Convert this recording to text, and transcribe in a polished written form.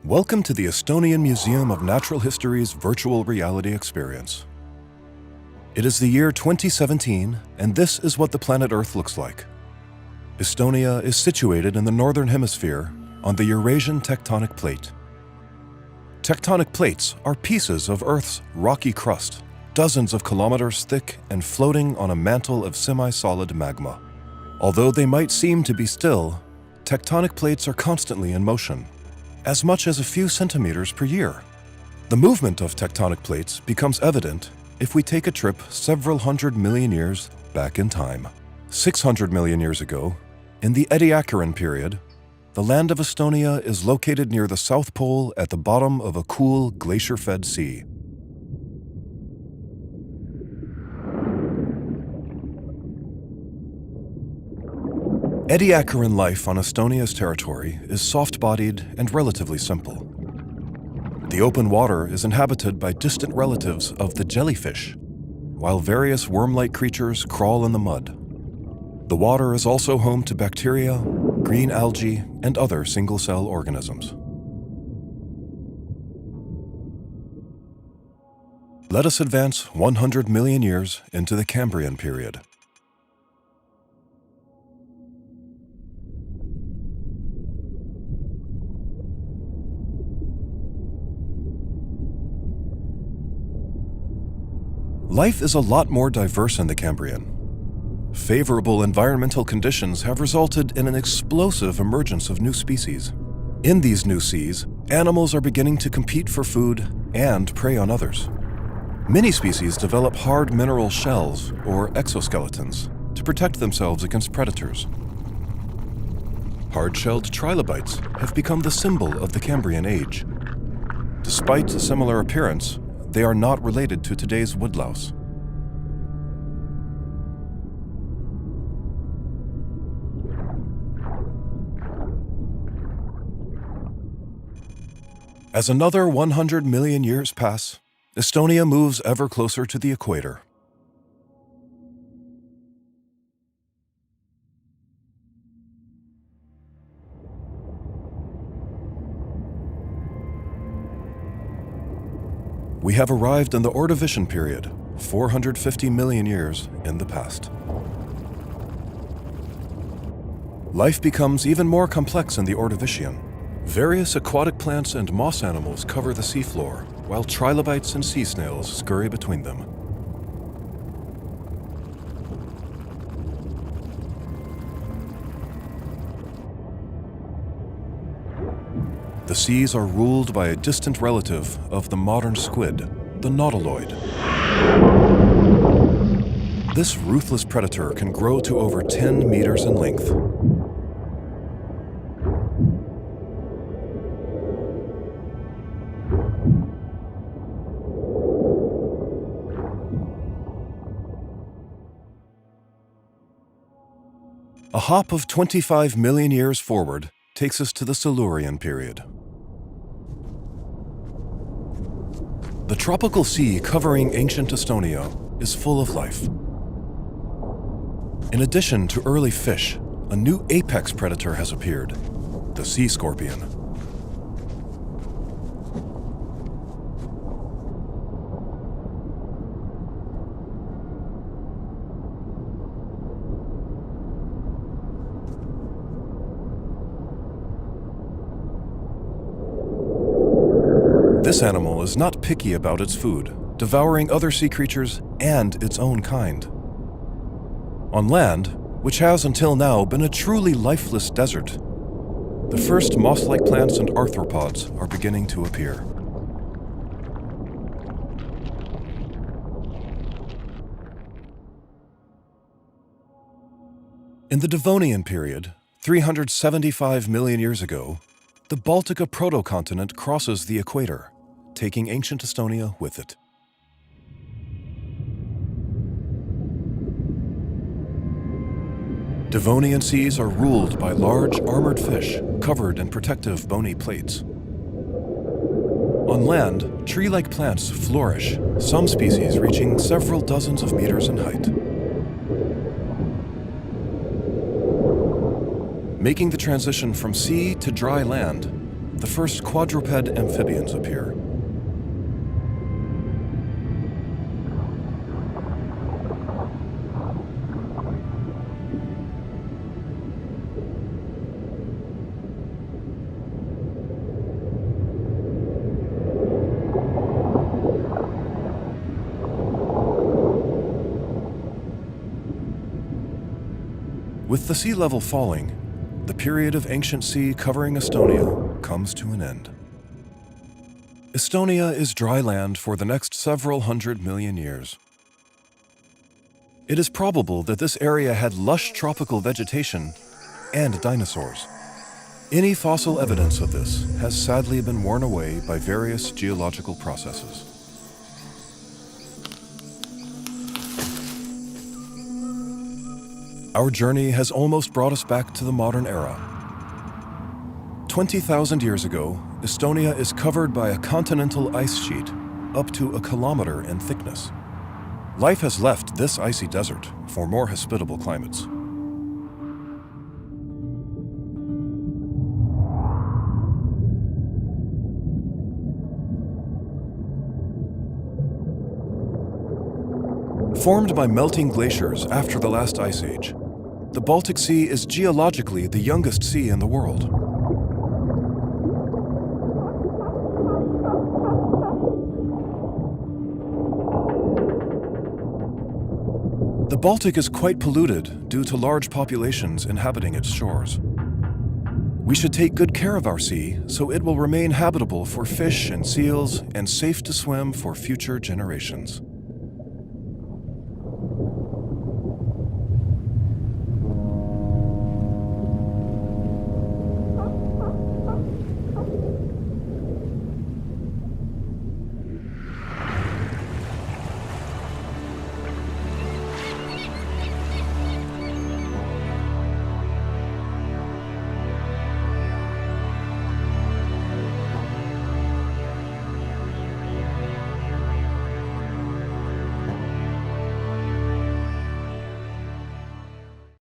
Welcome to the Estonian Museum of Natural History's virtual reality experience. It is the year 2017, and this is what the planet Earth looks like. Estonia is situated in the northern hemisphere on the Eurasian tectonic plate. Tectonic plates are pieces of Earth's rocky crust, dozens of kilometers thick and floating on a mantle of semi-solid magma. Although they might seem to be still, tectonic plates are constantly in motion, as much as a few centimeters per year. The movement of tectonic plates becomes evident if we take a trip several 100 million years back in time. 600 million years ago, in the Ediacaran period, the land of Estonia is located near the South Pole at the bottom of a cool glacier-fed sea. Ediacaran life on Estonia's territory is soft-bodied and relatively simple. The open water is inhabited by distant relatives of the jellyfish, while various worm-like creatures crawl in the mud. The water is also home to bacteria, green algae, and other single-cell organisms. Let us advance 100 million years into the Cambrian period. Life is a lot more diverse in the Cambrian. Favorable environmental conditions have resulted in an explosive emergence of new species. In these new seas, animals are beginning to compete for food and prey on others. Many species develop hard mineral shells, or exoskeletons, to protect themselves against predators. Hard-shelled trilobites have become the symbol of the Cambrian age. Despite a similar appearance, they are not related to today's woodlouse. As another 100 million years pass, Estonia moves ever closer to the equator. We have arrived in the Ordovician period, 450 million years in the past. Life becomes even more complex in the Ordovician. Various aquatic plants and moss animals cover the seafloor, while trilobites and sea snails scurry between them. The seas are ruled by a distant relative of the modern squid, the nautiloid. This ruthless predator can grow to over 10 meters in length. A hop of 25 million years forward takes us to the Silurian period. The tropical sea covering ancient Estonia is full of life. In addition to early fish, a new apex predator has appeared, the sea scorpion. This animal is not picky about its food, devouring other sea creatures and its own kind. On land, which has until now been a truly lifeless desert, the first moss-like plants and arthropods are beginning to appear. In the Devonian period, 375 million years ago, the Baltica protocontinent crosses the equator, taking ancient Estonia with it. Devonian seas are ruled by large armored fish covered in protective bony plates. On land, tree-like plants flourish, some species reaching several dozens of meters in height. Making the transition from sea to dry land, the first quadruped amphibians appear. With the sea level falling, the period of ancient sea covering Estonia comes to an end. Estonia is dry land for the next several 100 million years. It is probable that this area had lush tropical vegetation and dinosaurs. Any fossil evidence of this has sadly been worn away by various geological processes. Our journey has almost brought us back to the modern era. 20,000 years ago, Estonia is covered by a continental ice sheet up to a kilometer in thickness. Life has left this icy desert for more hospitable climates. Formed by melting glaciers after the last ice age, the Baltic Sea is geologically the youngest sea in the world. The Baltic is quite polluted due to large populations inhabiting its shores. We should take good care of our sea so it will remain habitable for fish and seals and safe to swim for future generations.